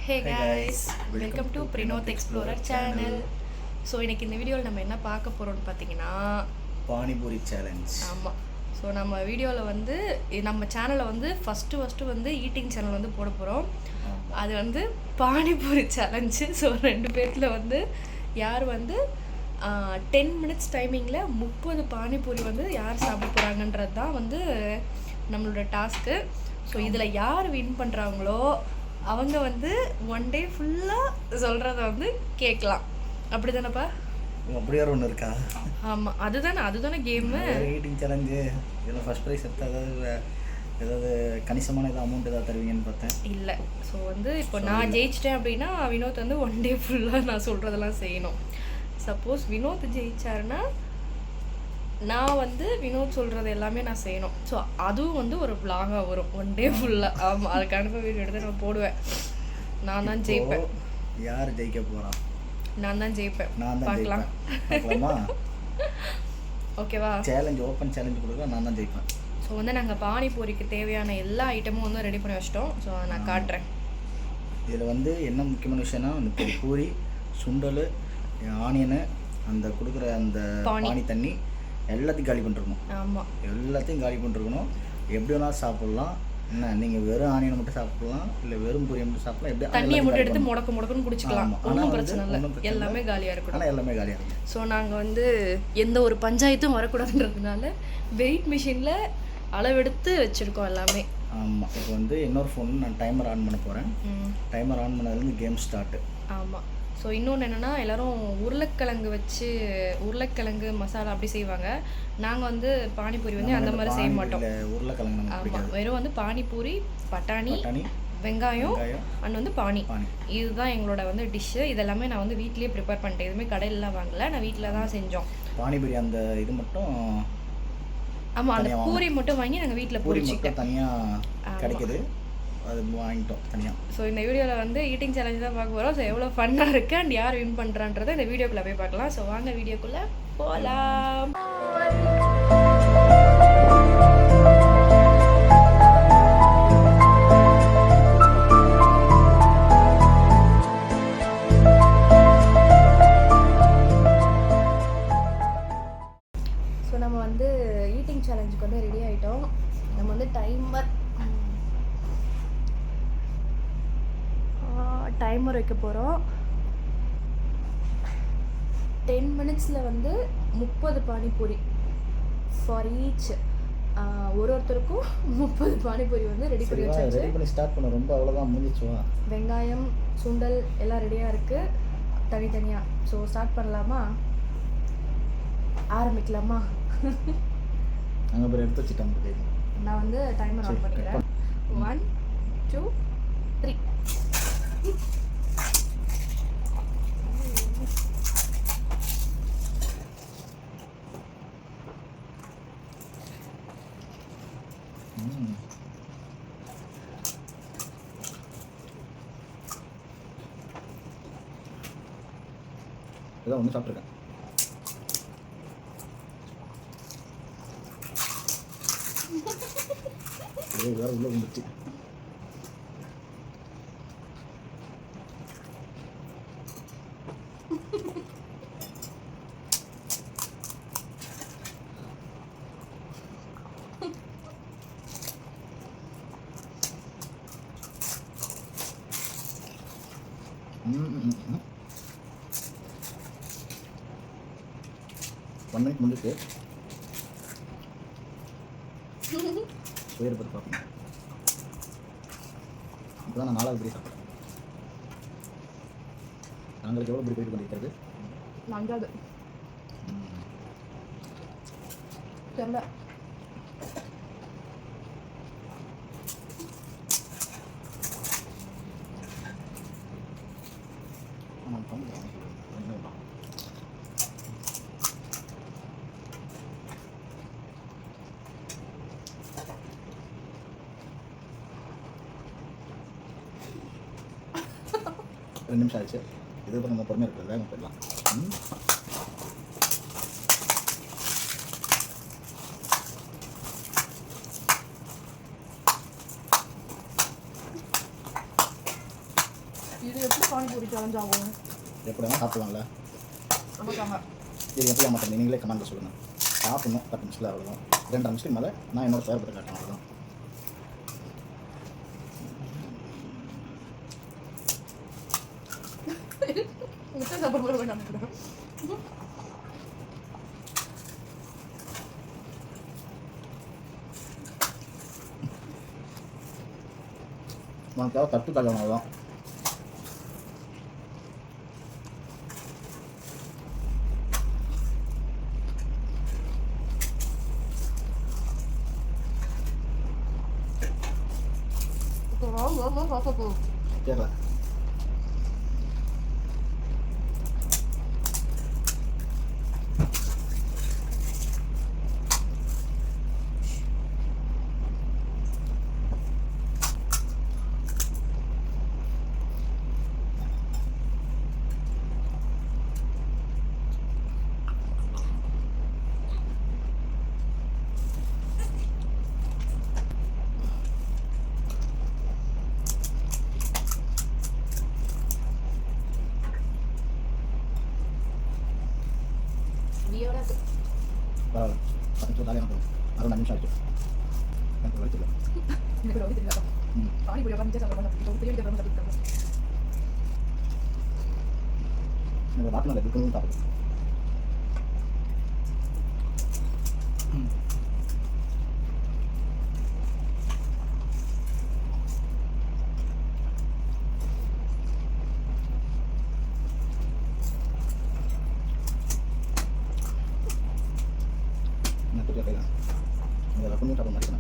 Hey guys, welcome to பிரினோத் explorer channel. So இன்றைக்கி இந்த வீடியோவில் நம்ம என்ன பார்க்க போகிறோம்னு பார்த்தீங்கன்னா பானிபூரி சேலஞ்ச். ஆமாம். ஸோ நம்ம வீடியோவில் வந்து நம்ம சேனலில் வந்து ஃபஸ்ட்டு வந்து ஈட்டிங் சேனல் வந்து போட போகிறோம். அது வந்து பானிபூரி சேலஞ்சு. ஸோ 2 பேர்த்தில் வந்து யார் வந்து 10 மினிட்ஸ் டைமிங்கில் 30 பானிபூரி வந்து யார் சாப்பிட போகிறாங்கன்றது தான் வந்து நம்மளோட டாஸ்க்கு. ஸோ இதில் யார் வின் பண்ணுறாங்களோ அவங்க வந்து 1 டே ஃபுல்லாக சொல்கிறத வந்து கேட்கலாம். அப்படி தானேப்பா? அப்படியே ஒன்று இருக்கா? ஆமாம், அதுதானே கேமு. Eating challenge. இதில் ஃபஸ்ட் ப்ரைஸ் எடுத்தால் ஏதாவது கணிசமான ஏதாவது அமௌண்ட் ஏதாவது தருவீங்கன்னு பார்த்தேன். இல்லை. ஸோ வந்து இப்போ நான் ஜெயிச்சிட்டேன் அப்படின்னா வினோத் வந்து 1 டே ஃபுல்லாக நான் சொல்கிறதெல்லாம் செய்யணும். சப்போஸ் வினோத் ஜெயிச்சாருன்னா நான் வந்து வினோத் சொல்கிறது எல்லாமே நான் செய்யணும். ஸோ அதுவும் வந்து ஒரு vlog-ஆ வரும் 1 டே ஃபுல்லாக. ஆமாம், அதுக்கு அனுப்ப வீடியோ எடுத்து நான் போடுவேன். நான் தான் ஜெயிப்பேன். யார் ஜெயிக்க போகிறான்? நான் தான் ஜெயிப்பேன். நான் தான் பார்க்கலாம். ஓகேவா? சேலஞ்ச், ஓப்பன் சேலஞ்ச் கொடுக்குறேன். நான் தான் ஜெயிப்பேன். ஸோ வந்து நாங்கள் பானிபூரிக்கு தேவையான எல்லா ஐட்டமும் வந்து ரெடி பண்ணி வச்சிட்டோம். ஸோ நான் காட்டுறேன். இதில் வந்து என்ன முக்கியமான விஷயம்னா, இந்த பூரி, சுண்டல், ஆனியனு, அந்த கொடுக்குற அந்த பானி தண்ணி எல்லாத்தையும் காலி பண்ணிருக்கணும். ஆமாம், எல்லாத்தையும் காலி பண்ணிருக்கணும். எப்படி வேணாலும் சாப்பிட்லாம். என்ன, நீங்கள் வெறும் ஆனியனை மட்டும் சாப்பிட்லாம், இல்லை வெறும் பூரியை மட்டும் சாப்பிட்லாம். எப்படி தண்ணியை மட்டும் எடுத்து முடக்குன்னு குடிச்சிக்கலாம். ஒன்றும் பிரச்சனை இல்லை. எல்லாமே காலியாக இருக்கணும். ஆனால் எல்லாமே காலியாக இருக்கும். ஸோ நாங்கள் வந்து எந்த ஒரு பஞ்சாயத்தும் வரக்கூடாதுன்றதுனால வெயிட் மிஷினில் அளவெடுத்து வச்சுருக்கோம் எல்லாமே. ஆமாம். இப்போ வந்து இன்னொரு ஃபோன் நான் டைமர் ஆன் பண்ண போகிறேன். டைமர் ஆன் பண்ணதுலேருந்து கேம் ஸ்டார்ட்டு. ஆமாம். ஸோ இன்னொன்று என்னென்னா, எல்லோரும் உருளைக்கிழங்கு மசாலா அப்படி செய்வாங்க. நாங்கள் வந்து பானிபூரி வந்து அந்த மாதிரி செய்ய மாட்டோம். உருளைக்கிழங்கு. ஆமாம், வெறும் வந்து பானிபூரி, பட்டாணி, வெங்காயம் அண்ட் வந்து பானி, இதுதான் எங்களோட வந்து டிஷ்ஷு. இதெல்லாமே நான் வந்து வீட்லேயே ப்ரிப்பேர் பண்ணிட்டேன். எதுவுமே கடையிலலாம் வாங்கலை, நான் வீட்டில் தான் செஞ்சோம். பானிபூரி அந்த இது மட்டும். ஆமாம், அந்த பூரி மட்டும் வாங்கி நாங்கள் வீட்டில் பொரிச்சிக்கிட்டோம். தனியாக கிடைக்குது, அது வாங்கிட்டோம் தனியாக. ஸோ இந்த வீடியோவில் வந்து ஈட்டிங் சேலஞ்ச் தான் பார்க்க போகிறோம். ஸோ எவ்வளோ ஃபன்னாக இருக்குது அண்ட் யார் வின் பண்ணுறான்றதை இந்த வீடியோக்குள்ளே போய் பார்க்கலாம். ஸோ வாங்க வீடியோக்குள்ளே போகலாம். ஸோ நம்ம வந்து ஈட்டிங் சேலஞ்சுக்கு வந்து ரெடி ஆகிட்டோம். நம்ம வந்து டைமர் வைக்க போகிறோம். 10 மினிட்ஸில் வந்து 30 பானிபூரி ஃபார் ஈச். ஒருத்தருக்கும் 30 பானிபூரி வந்து ரெடி பண்ணி வச்சாச்சு. ரெடி பண்ணி ஸ்டார்ட் பண்ண ரொம்ப அவ்வளோதான் முடிஞ்சிச்சுவா. வெங்காயம், சுண்டல் எல்லாம் ரெடியாக இருக்குது தனித்தனியாக. ஸோ ஸ்டார்ட் பண்ணலாமா? ஆரம்பிக்கலாமா? அங்கே போய் எடுத்து வச்சுட்டேன். நான் வந்து டைமர் ஆன் பண்ணிக்கிறேன். 1 2 3. இதான் ஒன்று சாப்பிட்ருக்கேன். வேறு உள்ள வந்துச்சு. ஒன் மினிட் முடிஞ்சிருக்கு. உயர் பற்றி பார்க்கணும். இப்போ தான் நான் 4வது பிரி சாப்பிட்றேன். நாங்களுக்கு எவ்வளோ பிரி போயிட்டு பண்ணியிருக்கிறது? 4வது தெரியல. ரெண்டு நிமிஷம் ஆச்சு. இது இப்போ நம்ம பொறுமையாக இருக்கிறது வேகம் போயிடலாம். இது எப்படி பானிபூரி சேலஞ்ச் ஆகும்? எப்படி வேணால் சாப்பிடலாம்ல. ஆமாம். இது எப்படி ஏமாற்ற நீங்களே கமெண்ட்டில் சொல்லுங்கள். சாப்பிடணும் 10 நிமிஷத்தில் அவ்வளோதான். 2 நிமிஷத்துக்கு மேலே நான் என்னோட செயல்பட்டு காட்டேன் அவ்வளோதான். முட்டை சாப்பிட வேண்டாம். உனக்காக தட்டு கல்யாணம் அவ்வளோதான். கேட்கல. பரவாயில்ல 10 நிமிஷம் காலையாக போகும். 6 நிமிஷம் ஆகிடுச்சு. எனக்கு வலிச்சில்லை. எனக்கு வாட்டில் இருக்கணும் சாப்பிடுது. இதில் கொஞ்சம் சாப்பிட மாட்டேன்.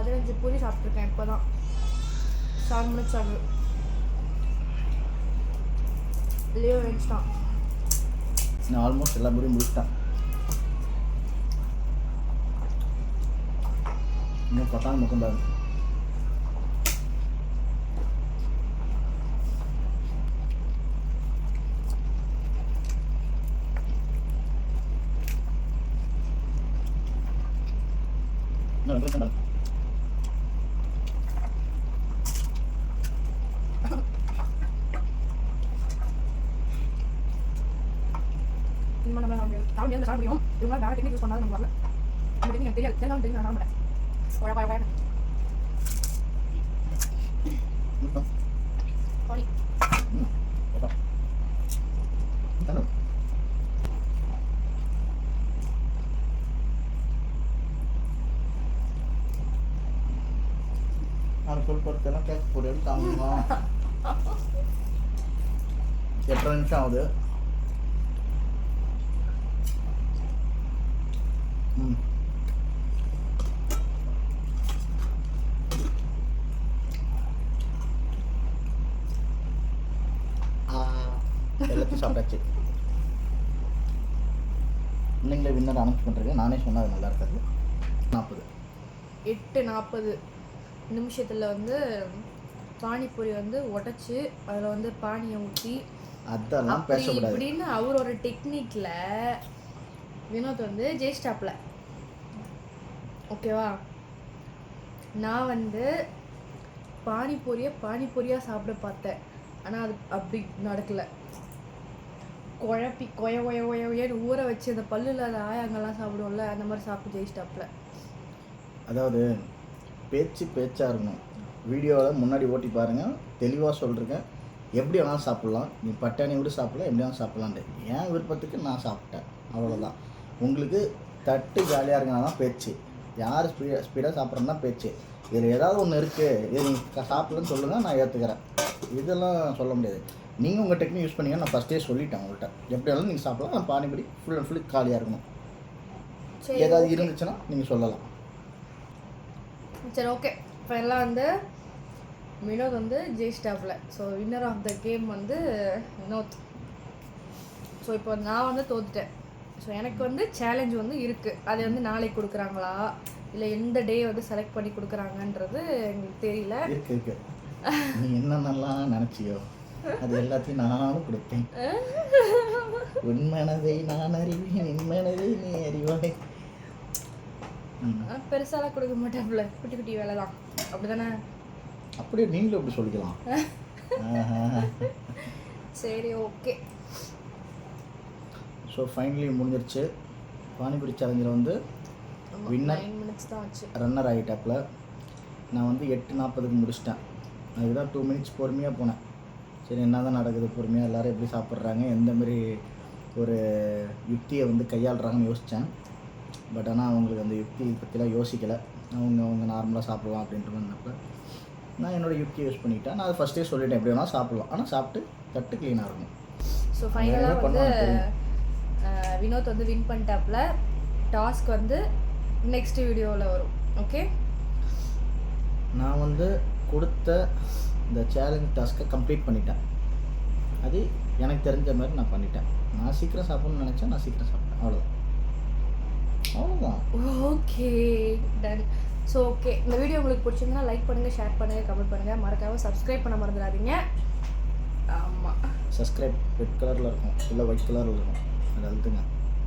கிடையாது பூரி சாப்பிட்ருக்கேன் இப்போ தான் 7 மினிட்ஸ் ஆகுது. லியோ எழுந்துட்டான். நான் ஆல்மோஸ்ட் எல்லா பூரியும் முடிச்சிட்டேன். இன்னும் 10 முக்கம் பாரு. இன்னும் 2 நிமிஷம். முடியும் இவங்க வேற டெக்னிக் யூஸ் பண்ணாலும் நம்ம வரல. அந்த டெக்னிக் எனக்கு தெரியாது. தெரியாமல் தெரியும் நான் மாட்டேன். சொல் பொறுத்தெல்லாம் கேட்க போடுறது தாங்குமா. 8 நிமிஷம் ஆகுது. எல்லாத்தையும் சாப்பிட்டாச்சு. நீங்களே வின்னர் அனௌன்ஸ் பண்ணுறீங்க. நானே சொன்னால் அது நல்லா இருக்காது. 8:40 நிமிஷத்தில் வந்து பானிபூரி வந்து உடச்சி அதில் வந்து பானியை ஊற்றி அதெல்லாம் பேசக்கூடாது அப்படின்னு அவரோட டெக்னிக்கில் வினோத் வந்து ஜெயிஸ்டாப்பில். ஓகேவா? நான் வந்து பானிபூரியாக சாப்பிட பார்த்தேன். ஆனால் அது அப்படி நடக்கலை. குழப்பி கொயன்னு ஊற வச்சு அந்த பல்லு இல்லாத ஆயாங்கெல்லாம் சாப்பிடுவோம்ல, அந்த மாதிரி சாப்பிட்டு ஜெயிஸ்டாப்பில். அதாவது பேச்சாக இருக்கணும். வீடியோவில் முன்னாடி ஓட்டி பாருங்கள், தெளிவாக சொல்கிறேன். எப்படி வேணாலும் சாப்பிட்லாம். நீ பட்டாணி விட சாப்பிட்லாம், எப்படி வேணாலும் சாப்பிட்லான்ட்டு. என் விருப்பத்துக்கு நான் சாப்பிட்டேன், அவ்வளோதான். உங்களுக்கு தட்டு ஜாலியாக இருக்கனால தான் பேச்சு. யார் ஸ்பீடாக சாப்பிட்றேன்னா பேச்சு. இதில் ஏதாவது ஒன்று இருக்குது, இது நீங்கள் சாப்பிட்லன்னு சொல்லுங்கள், நான் ஏற்றுக்கிறேன். இதெல்லாம் சொல்ல முடியாது. நீங்கள் உங்கள் டெக்னிக் யூஸ் பண்ணிங்க. நான் ஃபஸ்ட்டே சொல்லிட்டேன் உங்கள்கிட்ட. எப்படி வேணாலும் நீங்கள் சாப்பிட்லாம். நான் பானிபூரி ஃபுல் அண்ட் ஃபுல் காலியாக இருக்கணும். ஏதாவது இருந்துச்சுன்னா நீங்கள் சொல்லலாம். சரி ஓகே இப்போ எல்லாம் வந்து வினோத் வந்து ஜெயிச்சிட்டாப்ல. So winner of the game வந்து வினோத். ஸோ இப்போ நான் வந்து தோத்துட்டேன். ஸோ எனக்கு வந்து சேலஞ்ச் வந்து இருக்குது. அது வந்து நாளைக்கு கொடுக்குறாங்களா இல்லை எந்த டே வந்து செலக்ட் பண்ணி கொடுக்குறாங்கன்றது எங்களுக்கு தெரியல. இருக்கு நீ என்னென்னலாம் நினச்சியோ அது எல்லாத்தையும் நானும் கொடுப்பேன். உன் மனதை நான் அறிவேன், என் மனதை நீ அறிவாய். பெருசாலாம் கொடுக்க மாட்டேன்ல, குட்டி குட்டி வேலை தான். அப்படி தானே? அப்படியே நீங்களும் அப்படி சொல்லிக்கலாம். சரி ஓகே. ஸோ ஃபைனலி முடிஞ்சிருச்சு. பானிபூரி சேலஞ்சில் வந்து வின்னர் 9 மினிட்ஸ் தான் ஆச்சு. ரன்னர் ஆகிட்டாப்பில். நான் வந்து 8:40க்கு முடிச்சிட்டேன். அதுதான் 2 மினிட்ஸ் பொறுமையாக போனேன். சரி என்ன தான் நடக்குது, பொறுமையாக எல்லோரும் எப்படி சாப்பிட்றாங்க, எந்தமாரி ஒரு யுக்தியை வந்து கையாளுறாங்கன்னு யோசித்தேன். பட் ஆனால் அவங்களுக்கு அந்த யுக்தி பற்றிலாம் யோசிக்கலை. அவங்க நார்மலாக சாப்பிட்லாம் அப்படின்ட்டு வந்தப்போ நான் என்னோடய யுக்தியை யூஸ் பண்ணிக்கிட்டேன். நான் அதை ஃபஸ்ட்டே சொல்லிட்டேன் எப்படி வேணால் சாப்பிட்லாம், ஆனால் சாப்பிட்டு தட்டு க்ளீனாக இருக்கும். ஸோ ஃபைனலாக வந்து வினோத் வந்து வின் பண்ணிட்டாப்ல. டாஸ்க் வந்து நெக்ஸ்ட் வீடியோவில் வரும். ஓகே, நான் வந்து கொடுத்த இந்த சேலஞ்ச் டாஸ்க்கை கம்ப்ளீட் பண்ணிட்டேன். அது எனக்கு தெரிஞ்ச மாதிரி நான் பண்ணிட்டேன். நான் சீக்கிரம் சாப்பிட்ணுன்னு நினச்சேன், நான் சீக்கிரம் சாப்பிட்டேன். அவ்வளோதான். Okay done. ஸோ ஓகே, இந்த வீடியோ உங்களுக்கு பிடிச்சிருந்தா லைக் பண்ணுங்கள், ஷேர் பண்ணுங்கள், கமெண்ட் பண்ணுங்கள். மறக்காமல் சப்ஸ்கிரைப் பண்ண மறந்துடாதீங்க. ஆமாம், சப்ஸ்கிரைப் ரெட் கலரில் இருக்கும், இல்லை ஒயிட் கலரில் இருக்கும், அது அழுத்துங்க.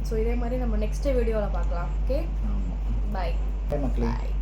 ஸோ இதே மாதிரி நம்ம நெக்ஸ்ட் வீடியோவில் பார்க்கலாம். ஓகே, ஆமாம், பாய் மக்களே. பாய்.